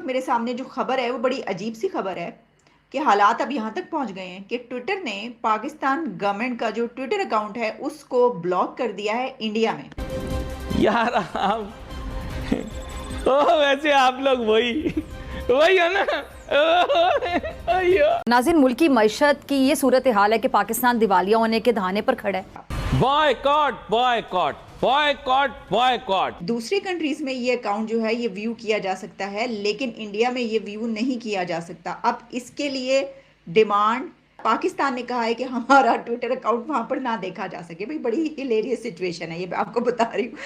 وقت میرے سامنے جو خبر ہے وہ بڑی عجیب سی خبر ہے کہ حالات اب یہاں تک پہنچ گئے ہیں کہ ٹویٹر نے پاکستان گورنمنٹ کا جو ٹویٹر اکاؤنٹ ہے اس کو بلاک کر دیا ہے انڈیا میں. یار ویسے آپ لوگ وہی ہو نا. ناظرین، ملکی معیشت کی یہ صورتحال ہے کہ پاکستان دیوالیہ ہونے کے دہانے پر کھڑا ہے. بائیکاٹ. دوسری کنٹریز میں یہ اکاؤنٹ جو ہے یہ ویو کیا جا سکتا ہے لیکن انڈیا میں یہ ویو نہیں کیا جا سکتا. اب اس کے لیے ڈیمانڈ پاکستان نے کہا ہے کہ ہمارا ٹویٹر اکاؤنٹ وہاں پر نہ دیکھا جا سکے. بھئی بڑی ہلیریس سچویشن ہے یہ، میں آپ کو بتا رہی ہوں.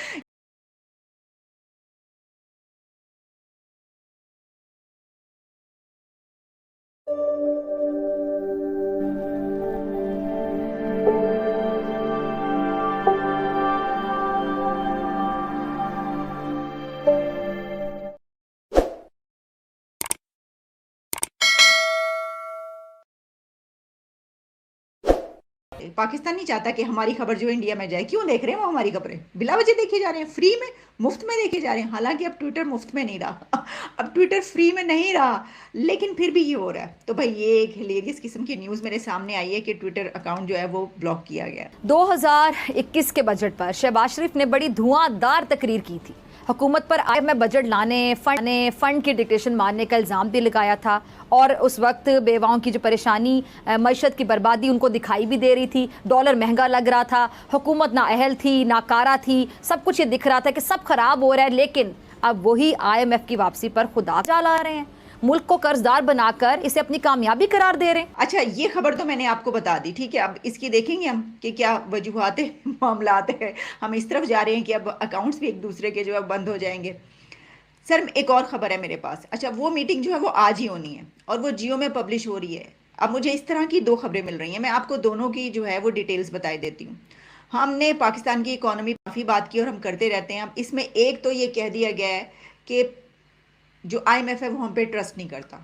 پاکستان نہیں چاہتا کہ ہماری خبر جو انڈیا میں جائے. کیوں دیکھ رہے ہیں وہ ہماری خبریں؟ بلا وجہ دیکھے جا رہے ہیں، فری میں، مفت میں دیکھے جا رہے ہیں. حالانکہ اب ٹویٹر مفت میں نہیں رہا، اب ٹویٹر فری میں نہیں رہا، لیکن پھر بھی یہ ہو رہا ہے. تو بھائی یہ ایک ہلیریس قسم کی نیوز میرے سامنے آئی ہے کہ ٹویٹر اکاؤنٹ جو ہے وہ بلاک کیا گیا. 2021 کے بجٹ پر شہباز شریف نے بڑی دھواں دار تقریر کی تھی. حکومت پر IMF بجٹ لانے، فنڈ کی ڈکٹیشن مارنے کا الزام بھی لگایا تھا، اور اس وقت بیواؤں کی جو پریشانی، معیشت کی بربادی ان کو دکھائی بھی دے رہی تھی. ڈالر مہنگا لگ رہا تھا، حکومت نہ اہل تھی نہ کارا تھی، سب کچھ یہ دکھ رہا تھا کہ سب خراب ہو رہا ہے. لیکن اب وہی IMF کی واپسی پر خدا لا رہے ہیں، ملک کو قرضدار بنا کر اسے اپنی کامیابی قرار دے رہے ہیں. اچھا یہ خبر تو میں نے آپ کو بتا دی، ٹھیک ہے. اب اس کی دیکھیں گے ہم کہ کیا وجوہات معاملات ہیں. ہم اس طرف جا رہے ہیں کہ اب اکاؤنٹس بھی ایک دوسرے کے جو ہے بند ہو جائیں گے. سر ایک اور خبر ہے میرے پاس. اچھا وہ میٹنگ جو ہے وہ آج ہی ہونی ہے اور وہ جیو میں پبلش ہو رہی ہے. اب مجھے اس طرح کی 2 خبریں مل رہی ہیں، میں آپ کو دونوں کی جو ہے وہ ڈیٹیلز بتائی دیتی ہوں. ہم نے پاکستان کی اکانومی کافی بات کی اور ہم کرتے رہتے ہیں. اب اس میں ایک تو یہ کہہ دیا گیا ہے کہ جو IMF ہے وہ ہم پہ ٹرسٹ نہیں کرتا.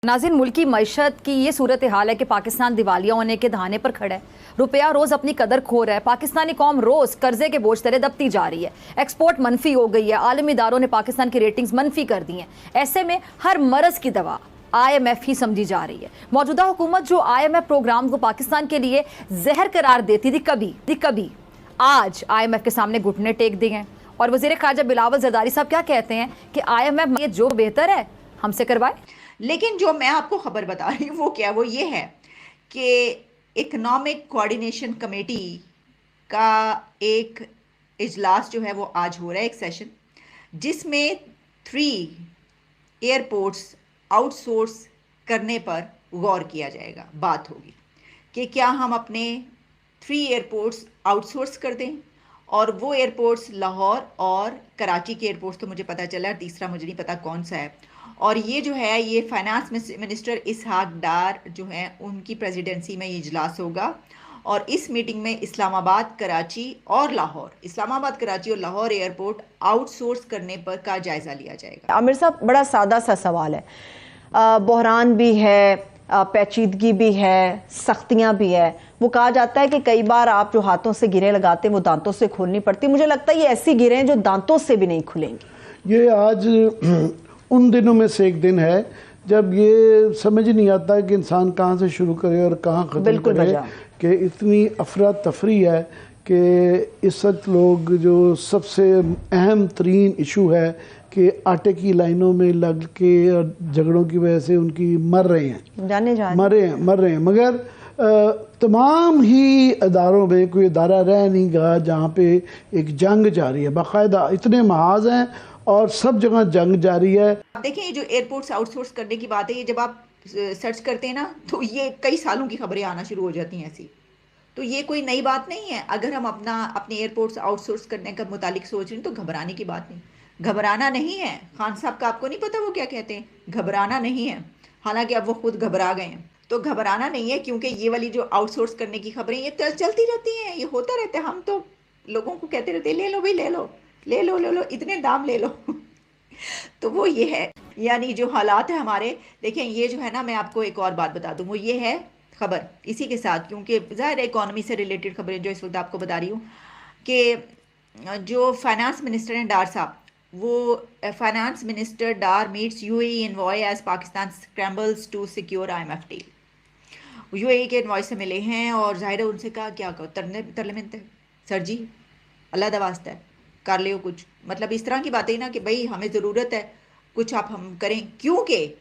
ناظرین، ملکی معیشت کی یہ صورتحال ہے کہ پاکستان دیوالیہ ہونے کے دہانے پر کھڑا ہے. روپیہ روز اپنی قدر کھو رہا ہے. پاکستانی قوم روز قرضے کے بوجھ تلے دبتی جا رہی ہے. ایکسپورٹ منفی ہو گئی ہے. عالمی اداروں نے پاکستان کی ریٹنگز منفی کر دی ہیں. ایسے میں ہر مرض کی دوا IMF ہی سمجھی جا رہی ہے. موجودہ حکومت جو IMF پروگرام کو پاکستان کے لیے زہر قرار دیتی تھی کبھی آج IMF کے سامنے گھٹنے ٹیک دیے ہیں. اور وزیر خارجہ بلاول زرداری صاحب کیا کہتے ہیں کہ IMF یہ جو بہتر ہے ہم سے کروائے. لیکن جو میں آپ کو خبر بتا رہی ہوں وہ کیا، وہ یہ ہے کہ اکنامک کوارڈینیشن کمیٹی کا ایک اجلاس جو ہے وہ آج ہو رہا ہے، ایک سیشن، جس میں 3 ایئرپورٹس آؤٹ سورس کرنے پر غور کیا جائے گا. بات ہوگی کہ کیا ہم اپنے 3 ایئرپورٹس آؤٹ سورس کر دیں، اور وہ ایئرپورٹس لاہور اور کراچی کے ایئرپورٹس تو مجھے پتہ چلا، تیسرا مجھے نہیں پتا کون سا ہے. اور یہ جو ہے یہ فائنانس منسٹر اسحاق ڈار جو ہیں ان کی پریزیڈنسی میں یہ اجلاس ہوگا. اور اس میٹنگ میں اسلام آباد، کراچی اور لاہور ایئرپورٹ آؤٹ سورس کرنے پر کا جائزہ لیا جائے گا. عامر صاحب، بڑا سادہ سا سوال ہے. بحران بھی ہے، پیچیدگی بھی ہے، سختیاں بھی ہے. وہ کہا جاتا ہے کہ کئی بار آپ جو ہاتھوں سے گریں لگاتے ہیں وہ دانتوں سے کھولنی پڑتی. مجھے لگتا ہے یہ ایسی گریں جو دانتوں سے بھی نہیں کھلیں گی. یہ آج ان دنوں میں سے ایک دن ہے جب یہ سمجھ نہیں آتا کہ انسان کہاں سے شروع کرے اور کہاں ختم کرے، کہ اتنی افراتفری ہے کہ اس وقت لوگ جو سب سے اہم ترین ایشو ہے کہ آٹے کی لائنوں میں لگ کے اور جھگڑوں کی وجہ سے ان کی مر رہے ہیں. مگر تمام ہی اداروں میں کوئی ادارہ رہ نہیں گا جہاں پہ ایک جنگ جاری ہے. باقاعدہ اتنے محاذ ہیں اور سب جگہ جنگ جاری ہے. آپ دیکھیں یہ جو ایئرپورٹس آؤٹ سورس کرنے کی بات ہے، یہ جب آپ سرچ کرتے ہیں نا تو یہ کئی سالوں کی خبریں آنا شروع ہو جاتی ہیں ایسی. تو یہ کوئی نئی بات نہیں ہے. اگر ہم اپنے ایئرپورٹس آؤٹ سورس کرنے کا متعلق سوچ رہے ہیں تو گھبرانے کی بات نہیں. گھبرانا نہیں ہے. خان صاحب کا آپ کو نہیں پتا وہ کیا کہتے ہیں، گھبرانا نہیں ہے. حالانکہ اب وہ خود گھبرا گئے ہیں. تو گھبرانا نہیں ہے، کیونکہ یہ والی جو آؤٹ سورس کرنے کی خبریں یہ چلتی رہتی ہیں، یہ ہوتا رہتا ہے. ہم تو لوگوں کو کہتے رہتے ہیں لے لو بھائی، لے لو اتنے دام لے لو. تو وہ یہ ہے، یعنی جو حالات ہیں ہمارے. دیکھیں یہ جو ہے نا، میں آپ کو ایک اور بات بتا دوں، وہ یہ ہے خبر اسی کے ساتھ، کیونکہ ظاہر اکانومی سے ریلیٹڈ خبریں جو اس وقت آپ کو بتا رہی ہوں، کہ جو فائنانس منسٹر ہیں ڈار صاحب، وہ finance minister Dar meets U A E envoy as Pakistan scrambles to secure I M F deal. U A E کے انوائے سے ملے ہیں اور ظاہر ہے ان سے کہا کیا کہو ترلے منتے سر جی اللہ دا واسطہ ہے کر لیو کچھ, مطلب اس طرح کی باتیں نا کہ بھئی ہمیں ضرورت ہے کچھ آپ ہم کریں, کیونکہ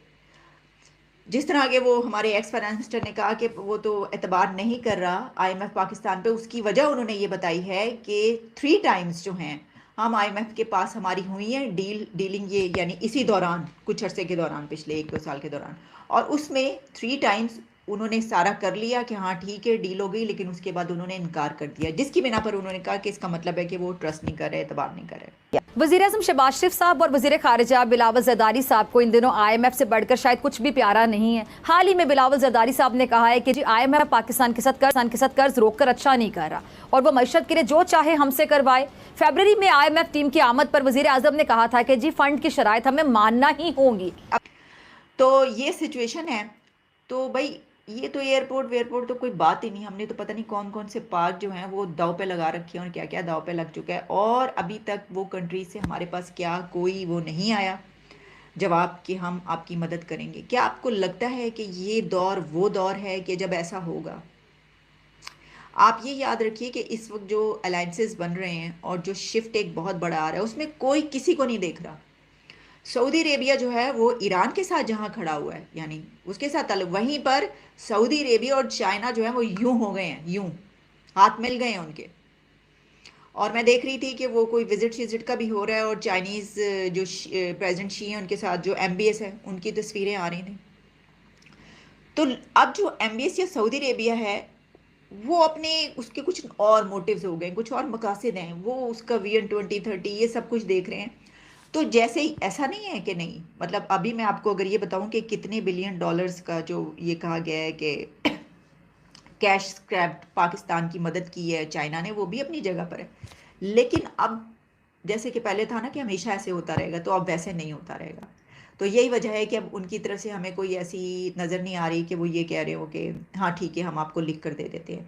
جس طرح کہ وہ ہمارے ایکس فائنانس منسٹر نے کہا کہ وہ تو اعتبار نہیں کر رہا آئی ایم ایف پاکستان پہ, اس کی وجہ انہوں نے یہ بتائی ہے کہ 3 ٹائمز جو ہیں ہم آئی ایم ایف کے پاس ہماری ہوئی ہیں ڈیلنگ, یہ یعنی اسی دوران کچھ عرصے کے دوران پچھلے 1-2 سال کے دوران, اور اس میں 3 ٹائمز انہوں نے سارا کر لیا کہ ہاں ٹھیک ہے ڈیل ہو گئی, لیکن اس کے بعد انہوں نے انکار کر دیا, جس کی بنا پر انہوں نے کہا کہ اس کا مطلب ہے کہ وہ ٹرسٹ نہیں کر رہے, اعتبار نہیں کر رہے. وزیر اعظم شہباز شریف صاحب اور وزیر خارجہ بلاول زرداری صاحب کو ان دنوں آئی ایم ایف سے بڑھ کر شاید کچھ بھی پیارا نہیں ہے. حال ہی میں بلاول زرداری صاحب نے کہا ہے کہ جی آئی ایم ایف پاکستان کے ساتھ قرض روک کر اچھا نہیں کر رہا اور وہ معیشت کے لیے جو چاہے ہم سے کروائے. فیبرری میں آئی ایم ایف ٹیم کی آمد پر وزیر اعظم نے کہا تھا کہ جی فنڈ کی شرائط ہمیں ماننا ہی ہوں گی. تو یہ سچویشن ہے, تو بھائی یہ تو ایئرپورٹ تو کوئی بات ہی نہیں, ہم نے تو پتہ نہیں کون کون سے پارک جو ہیں وہ داؤ پہ لگا رکھے ہیں اور کیا کیا داؤ پہ لگ چکا ہے, اور ابھی تک وہ کنٹری سے ہمارے پاس کیا کوئی وہ نہیں آیا جواب کہ ہم آپ کی مدد کریں گے. کیا آپ کو لگتا ہے کہ یہ دور وہ دور ہے کہ جب ایسا ہوگا؟ آپ یہ یاد رکھیے کہ اس وقت جو الائنسز بن رہے ہیں اور جو شفٹ ایک بہت بڑا آ رہا ہے اس میں کوئی کسی کو نہیں دیکھ رہا. سعودی عربیہ جو ہے وہ ایران کے ساتھ جہاں کھڑا ہوا ہے, یعنی اس کے ساتھ تعلق, وہیں پر سعودی عربیہ اور چائنا جو ہے وہ یوں ہو گئے ہیں, یوں ہاتھ مل گئے ہیں ان کے. اور میں دیکھ رہی تھی کہ وہ کوئی وزٹ کا بھی ہو رہا ہے, اور چائنیز جو پریزیڈنٹ شی ہیں ان کے ساتھ جو ایم بی ایس ہے ان کی تصویریں آ رہی تھیں. تو اب جو ایم بی ایس یا سعودی عربیہ ہے وہ اپنے اس کے کچھ اور موٹیوز ہو گئے, کچھ اور مقاصد ہیں, وہ اس کا ویژن 2030 یہ سب کچھ دیکھ رہے ہیں. تو جیسے ہی ایسا نہیں ہے کہ نہیں, مطلب ابھی میں آپ کو اگر یہ بتاؤں کہ کتنے بلین ڈالرز کا جو یہ کہا گیا ہے کہ کیش اسکریپ پاکستان کی مدد کی ہے چائنا نے, وہ بھی اپنی جگہ پر ہے, لیکن اب جیسے کہ پہلے تھا نا کہ ہمیشہ ایسے ہوتا رہے گا, تو اب ویسے نہیں ہوتا رہے گا. تو یہی وجہ ہے کہ اب ان کی طرف سے ہمیں کوئی ایسی نظر نہیں آ رہی کہ وہ یہ کہہ رہے ہو کہ ہاں ٹھیک ہے ہم آپ کو لکھ کر دے دیتے ہیں.